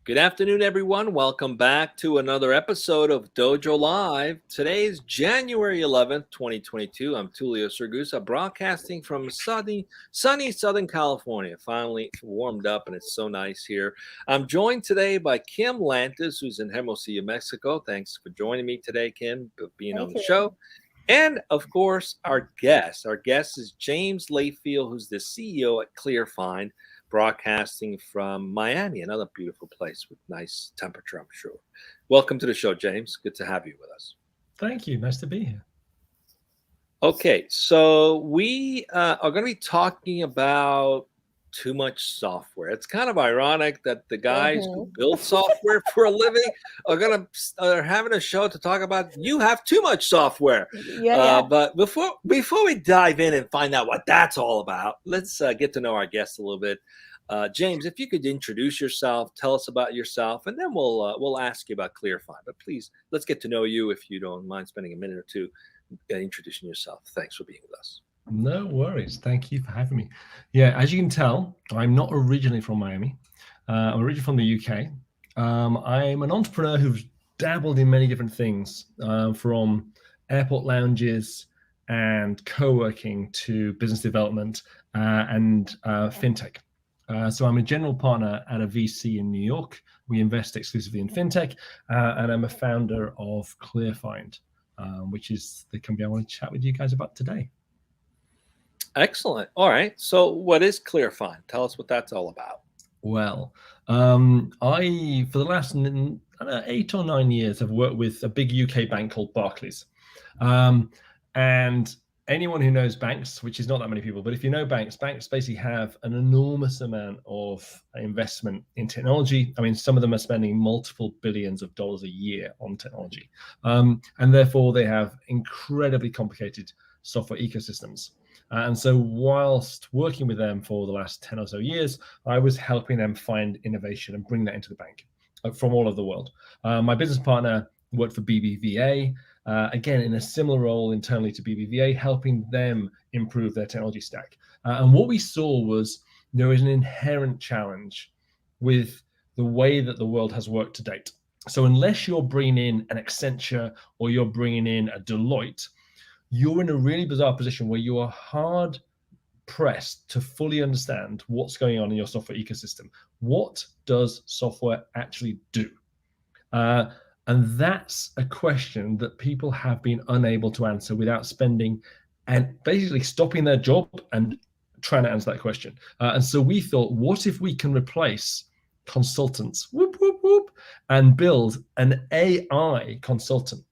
Good afternoon, everyone. Welcome back to another episode of Dojo Live. Today is January 11th, 2022. I'm Tulio Sergusa, broadcasting from sunny Southern California. Finally warmed up, and it's so nice here. I'm joined today by Kim Lantis, who's in Hermosillo, Mexico. Thanks for joining me today, Kim, for being on the show. And, of course, our guest. Our guest is James Layfield, who's the CEO at Clearfind, broadcasting from Miami, another beautiful place with nice temperature, I'm sure. Welcome to the show, James. Good to have you with us. Thank you. Nice to be here. Okay, so we are going to be talking about too much software. It's kind of ironic that the guys who build software for a living are having a show to talk about you have too much software. But before we dive in and find out what that's all about, let's get to know our guests a little bit. James, if you could introduce yourself, tell us about yourself, and then we'll ask you about Clearfind. But please, let's get to know you if you don't mind spending a minute or two introducing yourself. Thanks for being with us. No worries. Thank you for having me. Yeah, as you can tell, I'm not originally from Miami. I'm originally from the UK. I'm an entrepreneur who's dabbled in many different things, from airport lounges and co-working to business development and fintech. So I'm a general partner at a VC in New York. We invest exclusively in fintech, and I'm a founder of Clearfind, which is the company I want to chat with you guys about today. Excellent. All right. So what is Clearfind? Tell us what that's all about. Well, I, for the last 8 or 9 years, have worked with a big UK bank called Barclays. And anyone who knows banks, which is not that many people, but if you know banks basically have an enormous amount of investment in technology. I mean, some of them are spending multiple billions of dollars a year on technology. And therefore, they have incredibly complicated software ecosystems. And so whilst working with them for the last 10 or so years, I was helping them find innovation and bring that into the bank from all over the world. My business partner worked for BBVA, again, in a similar role internally to BBVA, helping them improve their technology stack. And what we saw was there is an inherent challenge with the way that the world has worked to date. So unless you're bringing in an Accenture or you're bringing in a Deloitte, you're in a really bizarre position where you are hard pressed to fully understand what's going on in your software ecosystem. What does software actually do? And that's a question that people have been unable to answer without spending and basically stopping their job and trying to answer that question. And so we thought, what if we can replace consultants, and build an AI consultant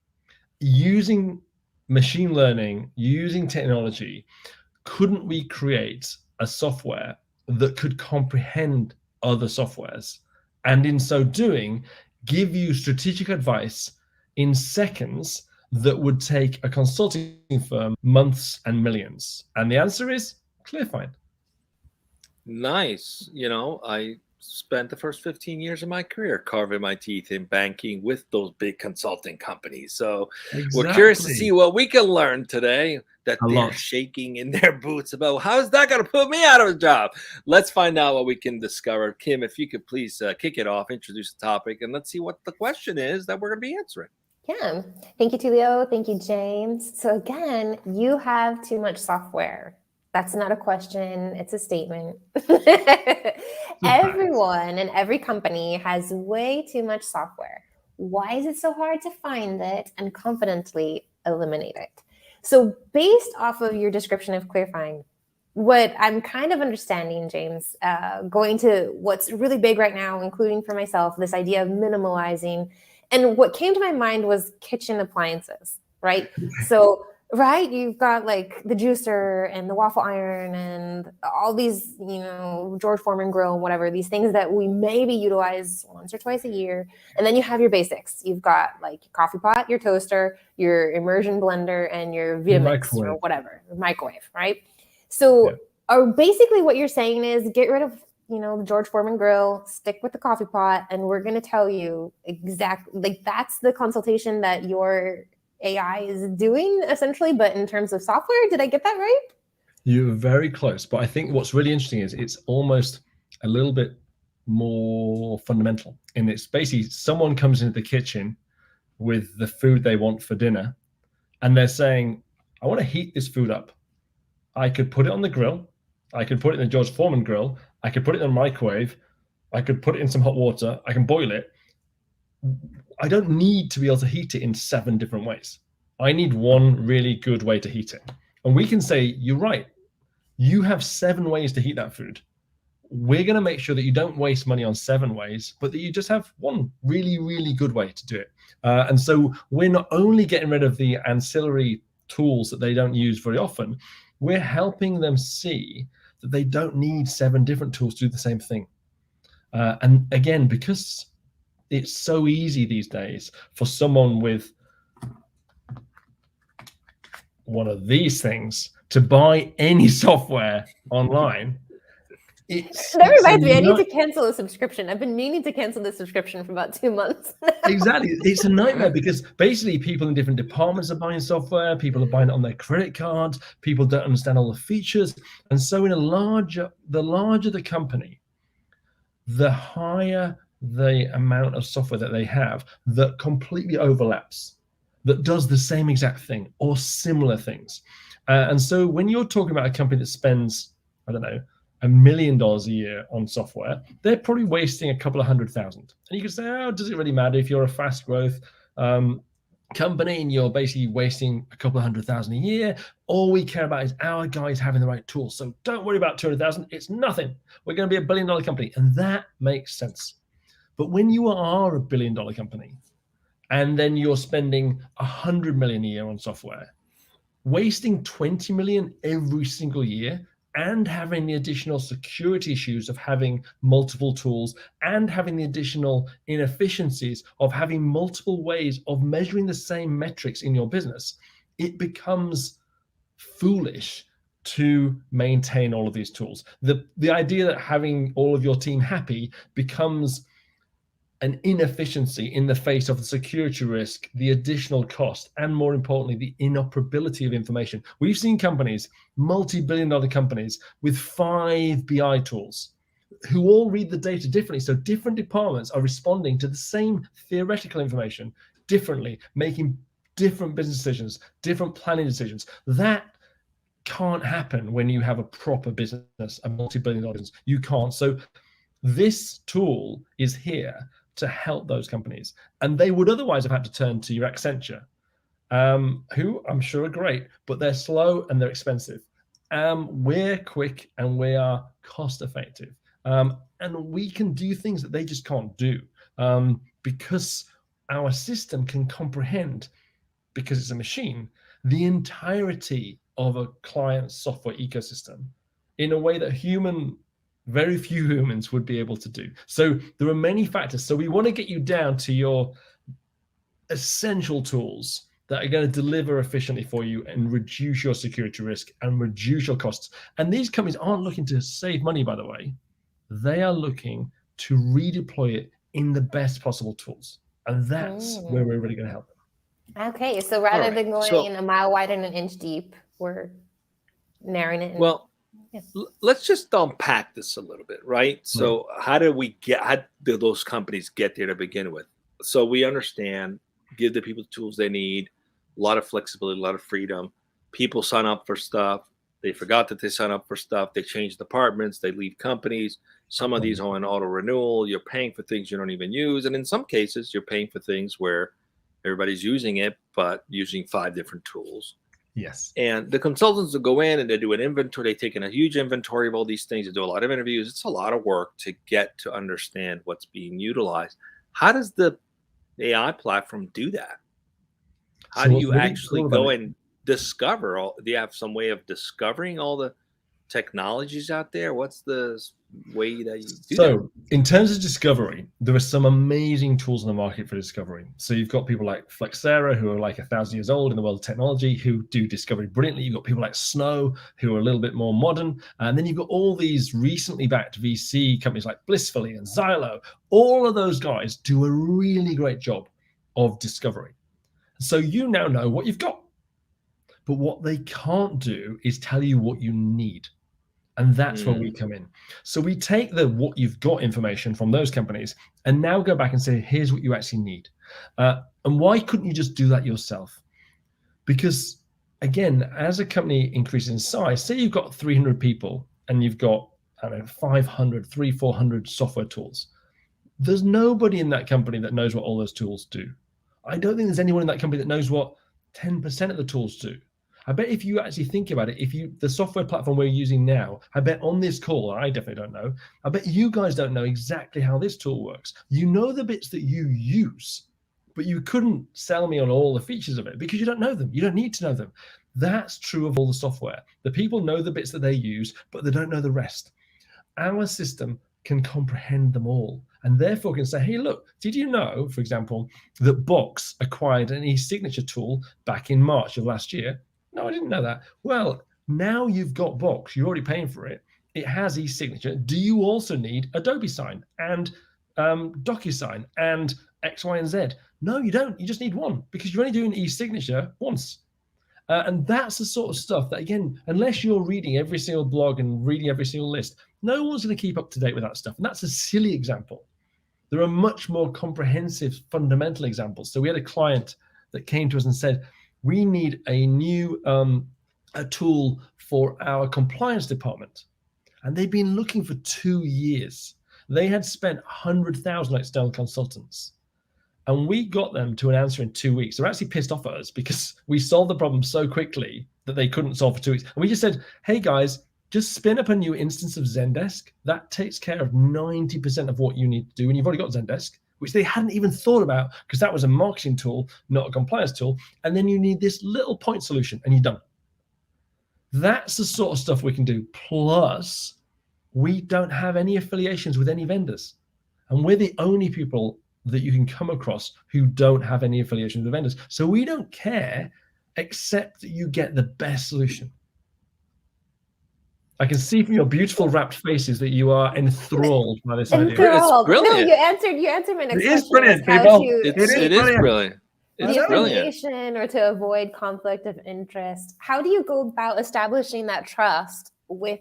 using machine learning, using technology? Couldn't we create a software that could comprehend other softwares, and in so doing, give you strategic advice in seconds that would take a consulting firm months and millions? And the answer is Clearfind. Nice. I spent the first 15 years of my career carving my teeth in banking with those big consulting companies. So We're curious to see what we can learn today, that they're shaking in their boots about how is that going to put me out of a job. Let's find out what we can discover. Kim, if you could please kick it off, introduce the topic, and let's see what the question is that we're going to be answering. Yeah. Thank you, Tulio. Thank you, James. So again, you have too much software. That's not a question. It's a statement. Everyone and every company has way too much software. Why is it so hard to find it and confidently eliminate it? So based off of your description of Clearfind, what I'm kind of understanding, James, going to what's really big right now, including for myself, this idea of minimalizing. And what came to my mind was kitchen appliances, right? So right, you've got like the juicer and the waffle iron and all these, George Foreman grill and whatever, these things that we maybe utilize once or twice a year. And then you have your basics. You've got like your coffee pot, your toaster, your immersion blender, and your Vitamix or whatever, microwave, right? So basically what you're saying is get rid of, the George Foreman grill, stick with the coffee pot, and we're going to tell you exactly, like that's the consultation that your AI is doing essentially, but in terms of software, did I get that right? You're very close, but I think what's really interesting is it's almost a little bit more fundamental. And it's basically someone comes into the kitchen with the food they want for dinner, and they're saying, I want to heat this food up. I could put it on the grill. I could put it in the George Foreman grill. I could put it in the microwave. I could put it in some hot water. I can boil it. I don't need to be able to heat it in 7 different ways. I need one really good way to heat it. And we can say, you're right. You have 7 ways to heat that food. We're going to make sure that you don't waste money on 7 ways, but that you just have one really, really good way to do it. And so we're not only getting rid of the ancillary tools that they don't use very often, we're helping them see that they don't need 7 different tools to do the same thing. And again, because it's so easy these days for someone with one of these things to buy any software online. That reminds me, I need to cancel a subscription. I've been meaning to cancel this subscription for about 2 months. Exactly. It's a nightmare because basically people in different departments are buying software. People are buying it on their credit cards. People don't understand all the features. And so the larger the company, the higher the amount of software that they have that completely overlaps, that does the same exact thing or similar things. And so when you're talking about a company that spends, I don't know, $1 million a year on software, they're probably wasting a couple of $100,000. And you can say, oh, does it really matter if you're a fast growth company and you're basically wasting a couple of $100,000 a year? All we care about is our guys having the right tools. So don't worry about 200,000. It's nothing. We're going to be $1 billion company. And that makes sense. But when you are $1 billion company and then you're spending 100 million a year on software, wasting 20 million every single year, and having the additional security issues of having multiple tools and having the additional inefficiencies of having multiple ways of measuring the same metrics in your business, it becomes foolish to maintain all of these tools. The idea that having all of your team happy becomes an inefficiency in the face of the security risk, the additional cost, and more importantly, the inoperability of information. We've seen companies, multi-billion-dollar companies with 5 BI tools who all read the data differently. So different departments are responding to the same theoretical information differently, making different business decisions, different planning decisions. That can't happen when you have a proper business, a multi-billion-dollar business. You can't. So this tool is here to help those companies. And they would otherwise have had to turn to your Accenture, who I'm sure are great, but they're slow and they're expensive. We're quick and we are cost effective. And we can do things that they just can't do because our system can comprehend, because it's a machine, the entirety of a client's software ecosystem in a way that very few humans would be able to do. So there are many factors. So we want to get you down to your essential tools that are going to deliver efficiently for you and reduce your security risk and reduce your costs. And these companies aren't looking to save money, by the way. They are looking to redeploy it in the best possible tools. And that's where we're really going to help them. Okay, so rather than going a mile wide and an inch deep, we're narrowing it. Well, let's just unpack this a little bit, right? So how did those companies get there to begin with? So we understand, give the people the tools they need, a lot of flexibility, a lot of freedom. People sign up for stuff. They forgot that they sign up for stuff. They change departments. They leave companies. Some of these are on auto renewal. You're paying for things you don't even use. And in some cases, you're paying for things where everybody's using it, but using 5 different tools. Yes. And the consultants will go in and they do an inventory. They take in a huge inventory of all these things. They do a lot of interviews. It's a lot of work to get to understand what's being utilized. How does the AI platform do that? How do you actually go and discover all? Do you have some way of discovering all the technologies out there? What's the way that you do that? So in terms of discovery, there are some amazing tools in the market for discovery. So you've got people like Flexera, who are like 1,000 years old in the world of technology, who do discovery brilliantly. You've got people like Snow, who are a little bit more modern. And then you've got all these recently backed VC companies like Blissfully and Xylo. All of those guys do a really great job of discovery. So you now know what you've got. But what they can't do is tell you what you need. And that's where we come in. So we take the what you've got information from those companies and now go back and say, here's what you actually need. And why couldn't you just do that yourself? Because again, as a company increases in size, say you've got 300 people and you've got, I don't know, 500, 400 software tools. There's nobody in that company that knows what all those tools do. I don't think there's anyone in that company that knows what 10% of the tools do. I bet if you actually think about it, the software platform we're using now, I bet on this call, I definitely don't know, I bet you guys don't know exactly how this tool works. You know the bits that you use, but you couldn't sell me on all the features of it because you don't know them. You don't need to know them. That's true of all the software. The people know the bits that they use, but they don't know the rest. Our system can comprehend them all and therefore can say, hey, look, did you know, for example, that Box acquired an e-signature tool back in March of last year? No, I didn't know that. Well, now you've got Box, you're already paying for it. It has e-signature. Do you also need Adobe Sign and DocuSign and X, Y, and Z? No, you don't. You just need one because you're only doing e-signature once. And that's the sort of stuff that, again, unless you're reading every single blog and reading every single list, no one's going to keep up to date with that stuff. And that's a silly example. There are much more comprehensive, fundamental examples. So we had a client that came to us and said, we need a new a tool for our compliance department. And they've been looking for 2 years. They had spent 100,000 external consultants. And we got them to an answer in 2 weeks. They're actually pissed off at us because we solved the problem so quickly that they couldn't solve for 2 weeks. And we just said, hey guys, just spin up a new instance of Zendesk. That takes care of 90% of what you need to do. And you've already got Zendesk, which they hadn't even thought about because that was a marketing tool, not a compliance tool. And then you need this little point solution and you're done. That's the sort of stuff we can do. Plus, we don't have any affiliations with any vendors. And we're the only people that you can come across who don't have any affiliation with the vendors. So we don't care except that you get the best solution. I can see from your beautiful wrapped faces that you are enthralled by this idea. It's brilliant. No, you answered my next question. It is brilliant, How people. to- It is brilliant. It's the brilliant. affiliation or to avoid conflict of interest. How do you go about establishing that trust with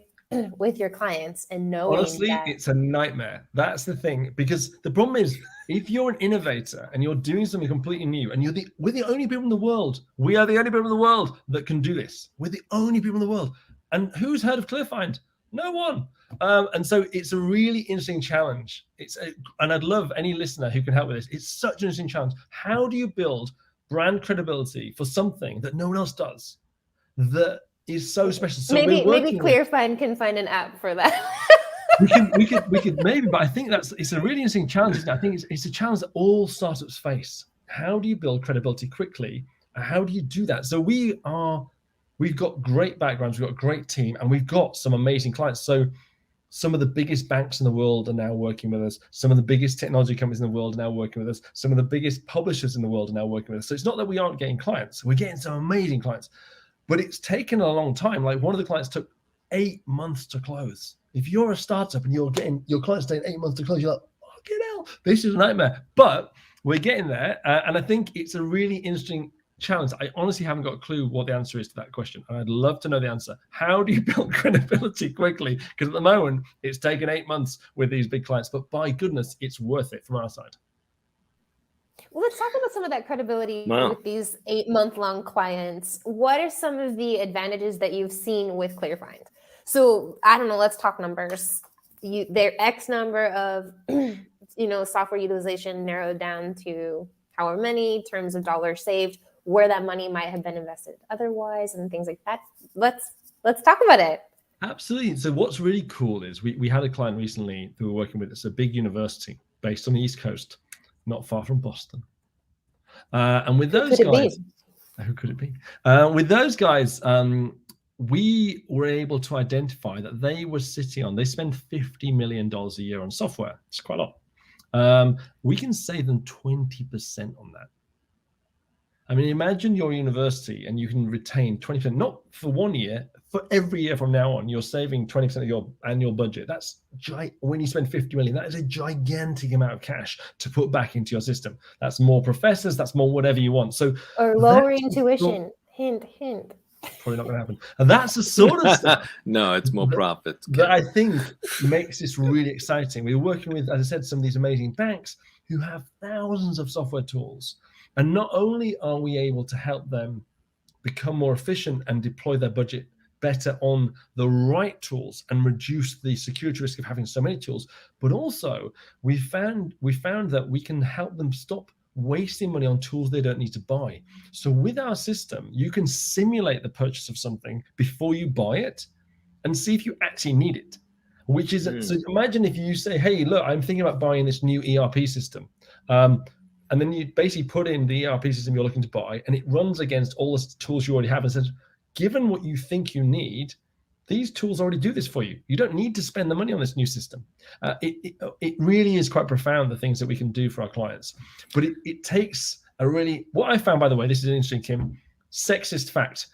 your clients and knowing Honestly, that... it's a nightmare. That's the thing, because the problem is if you're an innovator and you're doing something completely new and we're the only people in the world, we are the only people in the world that can do this. We're the only people in the world. And who's heard of Clearfind? No one. And so it's a really interesting challenge. And I'd love any listener who can help with this. It's such an interesting challenge. How do you build brand credibility for something that no one else does that is so special? So maybe Clearfind can find an app for that. we could maybe, but I think it's a really interesting challenge. Isn't it? I think it's a challenge that all startups face. How do you build credibility quickly? How do you do that? So we've got great backgrounds, we've got a great team, and we've got some amazing clients. So some of the biggest banks in the world are now working with us. Some of the biggest technology companies in the world are now working with us. Some of the biggest publishers in the world are now working with us. So it's not that we aren't getting clients. We're getting some amazing clients, but it's taken a long time. Like one of the clients took 8 months to close. If you're a startup and you're getting your clients taking 8 months to close, you're like, fucking hell, this is a nightmare. But we're getting there. And I think it's a really interesting challenge. I honestly haven't got a clue what the answer is to that question. And I'd love to know the answer. How do you build credibility quickly? Because at the moment, it's taken 8 months with these big clients. But by goodness, it's worth it from our side. Well, let's talk about some of that credibility Wow. with these 8-month-long clients. What are some of the advantages that you've seen with Clearfind? So I don't know, let's talk numbers. Their X number of software utilization narrowed down to however many terms of dollars saved, where that money might have been invested otherwise, and things like that. Let's talk about it. Absolutely. So what's really cool is we had a client recently who we're working with. It's a big university based on the East Coast, not far from Boston. And with those guys, who could it be? With those guys, we were able to identify that they spend $50 million a year on software. It's quite a lot. We can save them 20% on that. I mean, imagine your university and you can retain 20%, not for 1 year, for every year from now on, you're saving 20% of your annual budget. That's when you spend 50 million, that is a gigantic amount of cash to put back into your system. That's more professors, that's more whatever you want. So or lowering tuition. Hint. Probably not going to happen. And that's the sort of stuff No, it's more profits. that I think makes this really exciting. We're working with, as I said, some of these amazing banks who have thousands of software tools. And not only are we able to help them become more efficient and deploy their budget better on the right tools and reduce the security risk of having so many tools, but also we found that we can help them stop wasting money on tools they don't need to buy. So with our system, you can simulate the purchase of something before you buy it and see if you actually need it. Which is, so imagine if you say, hey, look, I'm thinking about buying this new ERP system. And then you basically put in the ERP system you're looking to buy, and it runs against all the tools you already have and says, given what you think you need, these tools already do this for you. You don't need to spend the money on this new system. It really is quite profound, the things that we can do for our clients. But it takes a really, what I found, by the way, this is an interesting, Kim, sexist fact.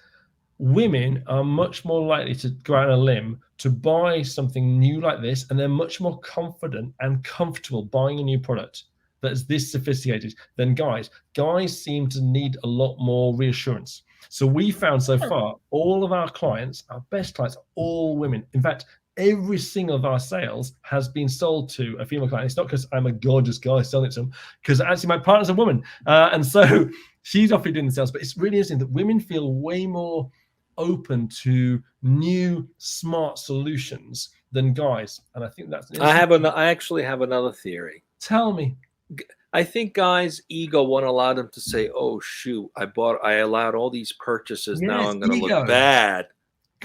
Women are much more likely to go out on a limb to buy something new like this, and they're much more confident and comfortable buying a new product that's this sophisticated than guys. Guys seem to need a lot more reassurance. So we found so far, all of our clients, our best clients, are all women. In fact, every single of our sales has been sold to a female client. It's not because I'm a gorgeous guy selling it to them, because actually my partner's a woman. And so she's often doing the sales. But it's really interesting that women feel way more open to new smart solutions than guys. And I think that's I actually have another theory. Tell me. I think guys' ego won't allow them to say, "Oh shoot, I allowed all these purchases. Now I'm going to look bad.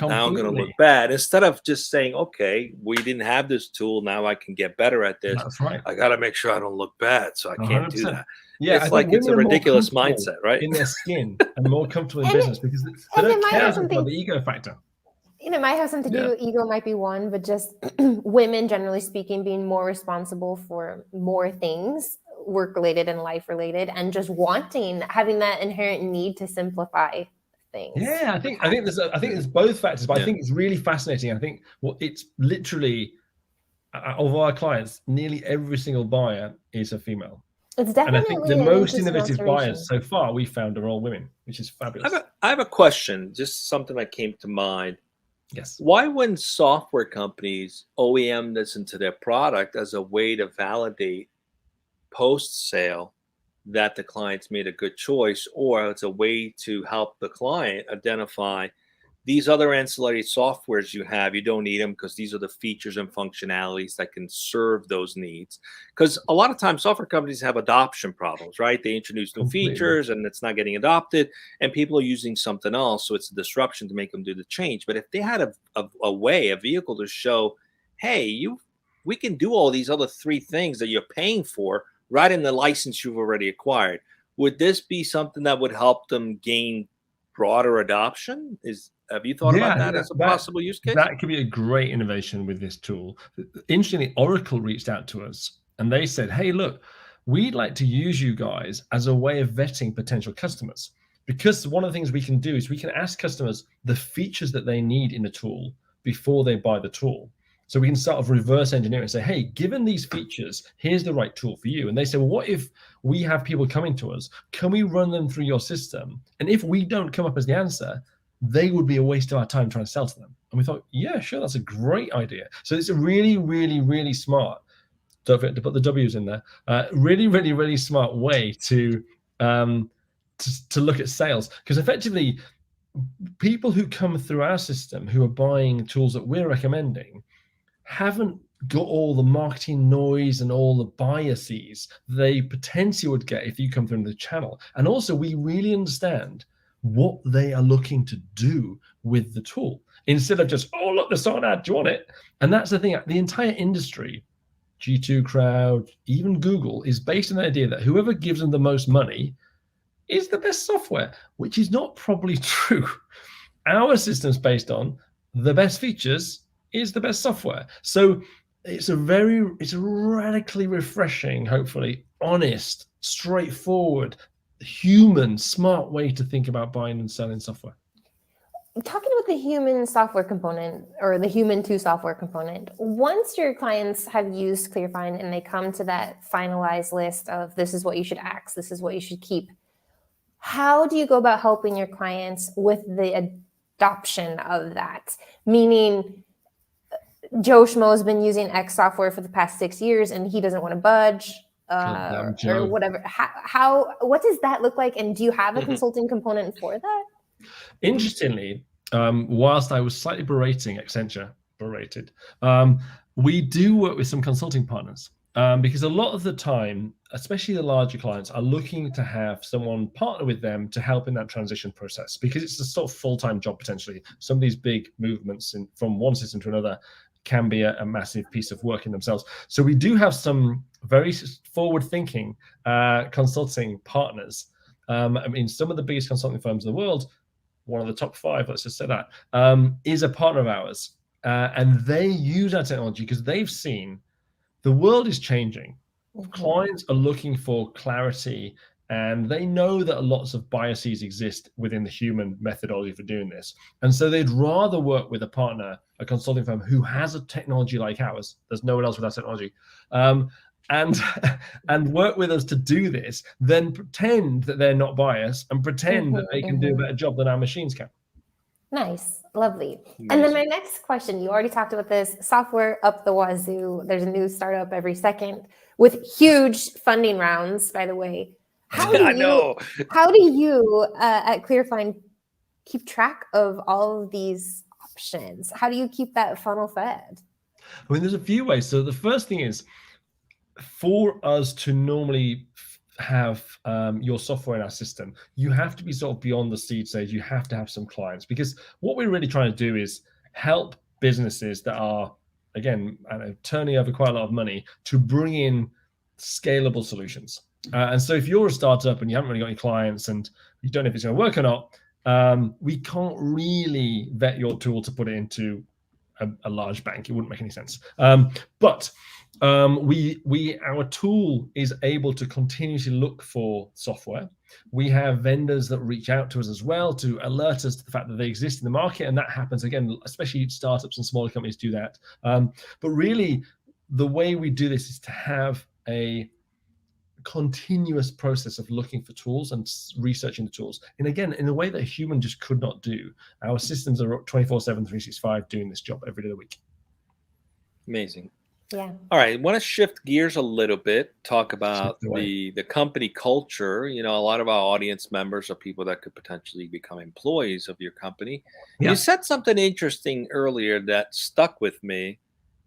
Now I'm going to look bad." Instead of just saying, "Okay, we didn't have this tool. Now I can get better at this. That's right. I got to make sure I don't look bad, so I can't 100%. Do that." Yeah, it's like it's a ridiculous mindset, right? In their skin and more comfortable in business because they don't care about the ego factor. You know, it might have something to do with ego, might be one, but just women, generally speaking, being more responsible for more things, work-related and life-related, and just having that inherent need to simplify things. Yeah, I think there's both factors, but I think it's really fascinating. I think it's literally, of our clients, nearly every single buyer is a female. It's definitely, and I think the most innovative buyers so far we found are all women, which is fabulous. I have a question, just something that came to mind. Yes. Why wouldn't software companies OEM this into their product as a way to validate post-sale that the client's made a good choice, or it's a way to help the client identify these other ancillary softwares you have, you don't need them because these are the features and functionalities that can serve those needs. Because a lot of times software companies have adoption problems, right? They introduce new features and it's not getting adopted and people are using something else. So it's a disruption to make them do the change. But if they had a vehicle to show, hey, we can do all these other three things that you're paying for right in the license you've already acquired, would this be something that would help them gain broader adoption? Have you thought about that as a possible use case? That could be a great innovation with this tool. Interestingly, Oracle reached out to us and they said, hey, look, we'd like to use you guys as a way of vetting potential customers. Because one of the things we can do is we can ask customers the features that they need in a tool before they buy the tool. So we can sort of reverse engineer and say, hey, given these features, here's the right tool for you. And they say, well, what if we have people coming to us? Can we run them through your system? And if we don't come up as the answer, they would be a waste of our time trying to sell to them. And we thought, yeah, sure, that's a great idea. So it's a really, really, really smart, don't forget to put the W's in there, really, really, really smart way to look at sales. Because effectively, people who come through our system who are buying tools that we're recommending haven't got all the marketing noise and all the biases they potentially would get if you come through the channel. And also, we really understand what they are looking to do with the tool instead of just, oh, look, there's an ad, do you want it? And that's the thing, the entire industry, G2 Crowd, even Google, is based on the idea that whoever gives them the most money is the best software, which is not probably true. Our system's based on the best features is the best software. So it's a radically refreshing, hopefully honest, straightforward, human, smart way to think about buying and selling software. Talking about the human software component or the human to software component, once your clients have used Clearfind and they come to that finalized list of this is what you should axe, this is what you should keep, how do you go about helping your clients with the adoption of that? Meaning, Joe Schmo's been using X software for the past 6 years and he doesn't want to budge, or whatever. What does that look like? And do you have a consulting component for that? Interestingly, whilst I was slightly berated, we do work with some consulting partners, because a lot of the time, especially the larger clients, are looking to have someone partner with them to help in that transition process, because it's a sort of full-time job potentially. Some of these big movements from one system to another can be a massive piece of work in themselves. So we do have some very forward-thinking consulting partners. I mean, some of the biggest consulting firms in the world, one of the top 5, let's just say that, is a partner of ours. And they use our technology because they've seen the world is changing. Clients are looking for clarity, and they know that lots of biases exist within the human methodology for doing this. And so they'd rather work with a partner, a consulting firm who has a technology like ours. There's no one else with our technology. And work with us to do this, then pretend that they're not biased and pretend that they can do a better job than our machines can. Nice. Lovely. Amazing. And then my next question, you already talked about this, software up the wazoo. There's a new startup every second with huge funding rounds, by the way. How do you at Clearfind keep track of all of these options? How do you keep that funnel fed? I mean, there's a few ways. So the first thing is, for us to normally have your software in our system, you have to be sort of beyond the seed stage. You have to have some clients, because what we're really trying to do is help businesses that are, again, turning over quite a lot of money to bring in scalable solutions. And so if you're a startup and you haven't really got any clients and you don't know if it's going to work or not, we can't really vet your tool to put it into a large bank. It wouldn't make any sense. But our tool is able to continuously look for software. We have vendors that reach out to us as well to alert us to the fact that they exist in the market, and that happens again, especially startups and smaller companies do that. But really, the way we do this is to have a continuous process of looking for tools and researching the tools, and again, in a way that a human just could not do. Our systems are 24/7, 365 doing this job every day of the week. Amazing. Yeah. All right. I want to shift gears a little bit, talk about the company culture. You know, a lot of our audience members are people that could potentially become employees of your company. Yeah. You said something interesting earlier that stuck with me.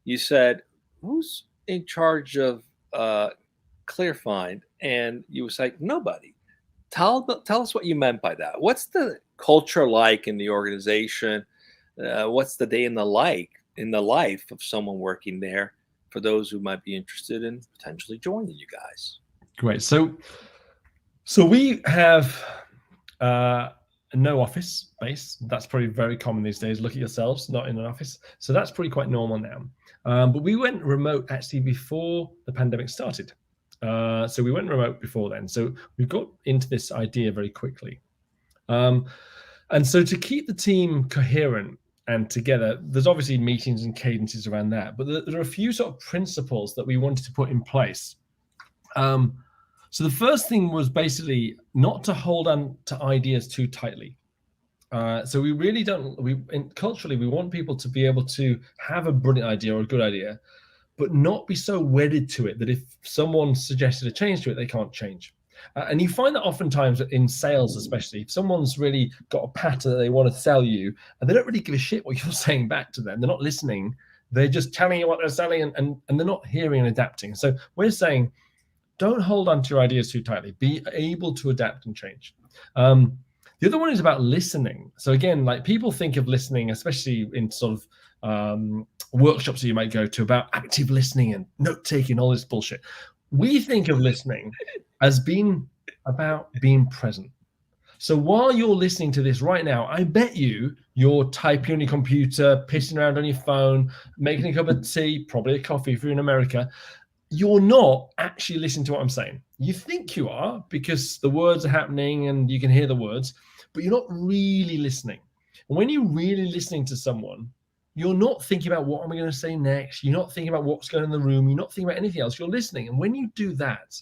You said, who's in charge of Clearfind? And you was like, nobody. Tell us what you meant by that. What's the culture like in the organization? What's the day in the life of someone working there, for those who might be interested in potentially joining you guys? Great. So we have no office space. That's probably very common these days. Look at yourselves, not in an office. So that's pretty quite normal now. But we went remote actually before the pandemic started. So we went remote before then. So we got into this idea very quickly. And so to keep the team coherent and together, there's obviously meetings and cadences around that, but there are a few sort of principles that we wanted to put in place. So the first thing was basically not to hold on to ideas too tightly. So we really culturally, we want people to be able to have a brilliant idea or a good idea, but not be so wedded to it that if someone suggested a change to it, they can't change. And you find that oftentimes in sales, especially, if someone's really got a pattern that they want to sell you, and they don't really give a shit what you're saying back to them, they're not listening, they're just telling you what they're selling, and they're not hearing and adapting. So we're saying, don't hold on to your ideas too tightly. Be able to adapt and change. The other one is about listening. So again, like, people think of listening, especially in sort of workshops that you might go to, about active listening and note-taking, all this bullshit. We think of listening as being about being present. So while you're listening to this right now, I bet you're typing on your computer, pissing around on your phone, making a cup of tea, probably a coffee if you're in America. You're not actually listening to what I'm saying. You think you are because the words are happening and you can hear the words, but you're not really listening. And when you're really listening to someone, you're not thinking about what am I going to say next. You're not thinking about what's going on in the room. You're not thinking about anything else. You're listening. And when you do that,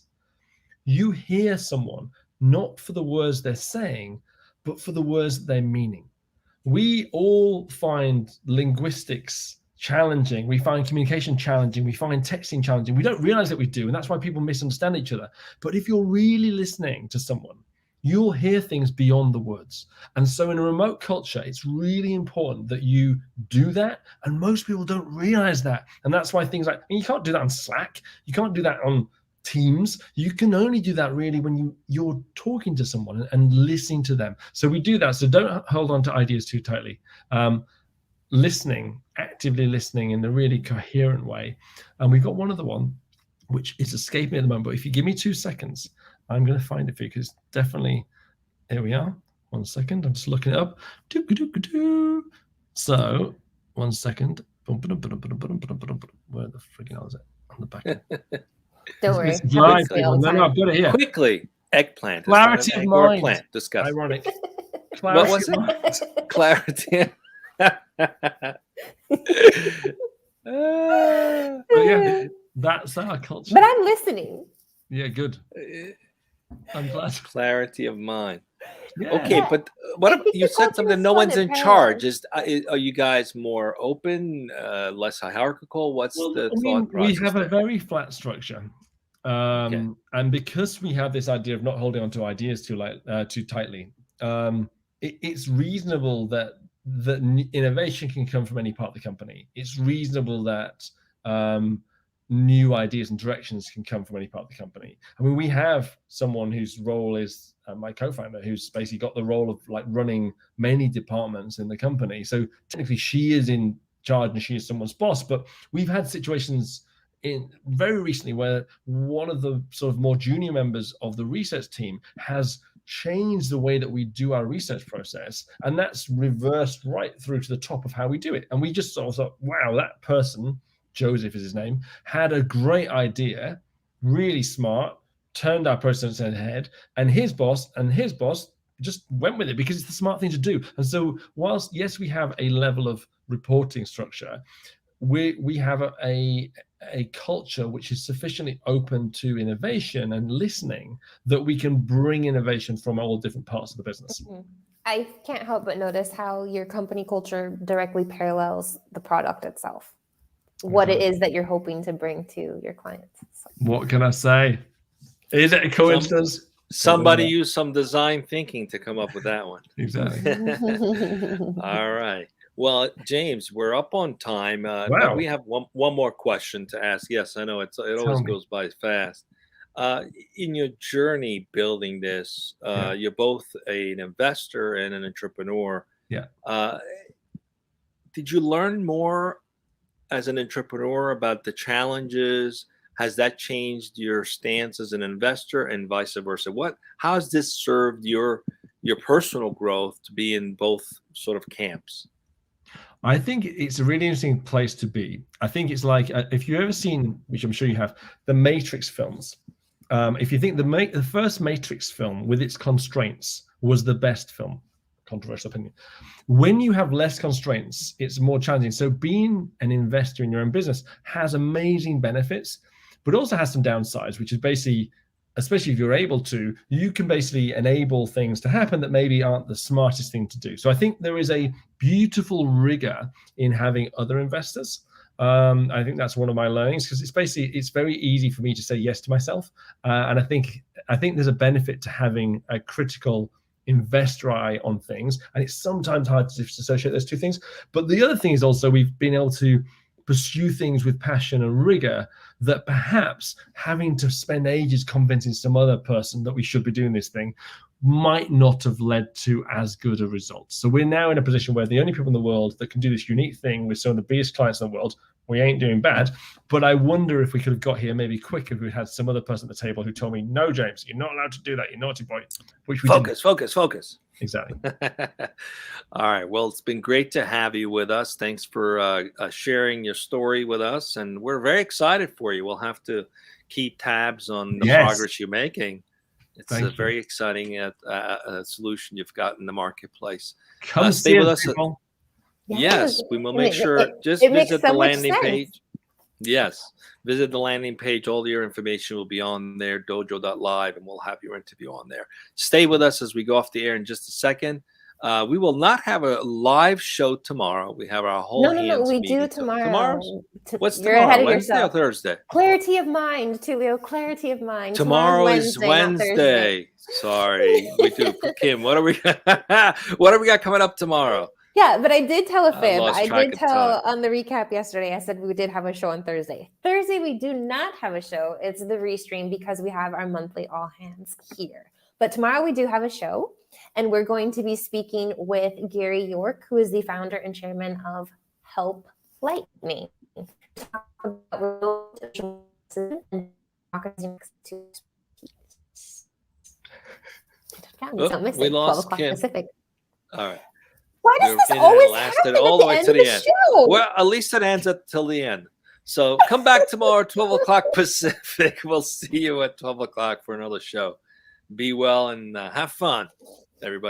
you hear someone not for the words they're saying, but for the words that they're meaning. we all find linguistics challenging. We find communication challenging. We find texting challenging. We don't realize that we do. And that's why people misunderstand each other. But if you're really listening to someone, you'll hear things beyond the words. And so in a remote culture, it's really important that you do that. And most people don't realize that. And that's why things like, you can't do that on Slack. You can't do that on Teams. You can only do that really when you're talking to someone and listening to them. So we do that. So don't hold on to ideas too tightly. Listening, actively listening in a really coherent way. And we've got one other one, which is escaping at the moment. But if you give me 2 seconds, I'm going to find it for you because definitely, here we are. 1 second, I'm just looking it up. So, 1 second. Where the freaking hell is it? On the back. Don't worry. Live. No, I've got it here. Quickly, eggplant. Clarity of mind. Plant. Discuss. Ironic. What was it? Clarity. Yeah, that's our culture. But I'm listening. Yeah, good. I'm glad. Clarity of mind. Yeah. Okay, but what you said something? No one's in charge. Are you guys more open, less hierarchical? What's the thought process? We have a very flat structure, and because we have this idea of not holding on to ideas too tightly, it's reasonable that innovation can come from any part of the company. It's reasonable that new ideas and directions can come from any part of the company. I mean, we have someone whose role is my co-founder, who's basically got the role of like running many departments in the company. So technically she is in charge and she is someone's boss, but we've had situations in very recently where one of the sort of more junior members of the research team has changed the way that we do our research process, and that's reversed right through to the top of how we do it. And we just sort of thought, wow, that person, Joseph is his name, had a great idea, really smart, turned our process ahead, and his boss just went with it because it's the smart thing to do. And so whilst, yes, we have a level of reporting structure, we have a culture which is sufficiently open to innovation and listening that we can bring innovation from all different parts of the business. I can't help but notice how your company culture directly parallels the product itself, what it is that you're hoping to bring to your clients. So. What can I say? Is it a coincidence? Somebody used some design thinking to come up with that one. Exactly. All right. Well, James, we're up on time. Wow. But we have one more question to ask. Yes, I know it always goes by fast. In your journey building this, you're both an investor and an entrepreneur. Yeah. Did you learn more as an entrepreneur about the challenges? Has that changed your stance as an investor and vice versa? How has this served your personal growth to be in both sort of camps? I think it's a really interesting place to be. I think it's like, if you've ever seen, which I'm sure you have, the Matrix films. If you think the first Matrix film with its constraints was the best film, controversial opinion. When you have less constraints, it's more challenging. So being an investor in your own business has amazing benefits, but also has some downsides, which is basically, especially if you're able to, you can basically enable things to happen that maybe aren't the smartest thing to do. So I think there is a beautiful rigor in having other investors. I think that's one of my learnings, because it's very easy for me to say yes to myself. And I think there's a benefit to having a critical investor eye on things. And it's sometimes hard to dissociate those two things. But the other thing is also we've been able to pursue things with passion and rigor that perhaps having to spend ages convincing some other person that we should be doing this thing might not have led to as good a result. So we're now in a position where the only people in the world that can do this unique thing with some of the biggest clients in the world, we ain't doing bad. But I wonder if we could have got here maybe quicker if we had some other person at the table who told me, no, James, you're not allowed to do that, you naughty boy. Which we Focus. Exactly. All right. Well, it's been great to have you with us. Thanks for sharing your story with us. And we're very excited for you. We'll have to keep tabs on the progress you're making. It's a very exciting solution you've got in the marketplace. Stay with us. Yes, we will make sure. Just visit the landing page. Yes, visit the landing page. All your information will be on there, dojo.live, and we'll have your interview on there. Stay with us as we go off the air in just a second. We will not have a live show tomorrow. We have our whole No. hands We meeting do tomorrow. What's You're tomorrow? ahead of Wednesday yourself. or Thursday? Clarity of mind, Tulio. Clarity of mind. Tomorrow is Wednesday, not Thursday. Wednesday. Sorry, we do. Kim, what are we? What do we got coming up tomorrow? Yeah, but I did tell a fib. lost I track did of tell time. on the recap yesterday. I said we did have a show on Thursday. Thursday we do not have a show. It's the restream because we have our monthly all hands here. But tomorrow we do have a show, and we're going to be speaking with Gary York, who is the founder and chairman of Help Lightning. Talk about and we lost 12 o'clock Kim. Pacific. All right. Why does this always happen all the at way the end to of the the end. show? Well, at least it ends till the end. So come back tomorrow, 12 o'clock Pacific. We'll see you at 12 o'clock for another show. Be well and have fun, everybody.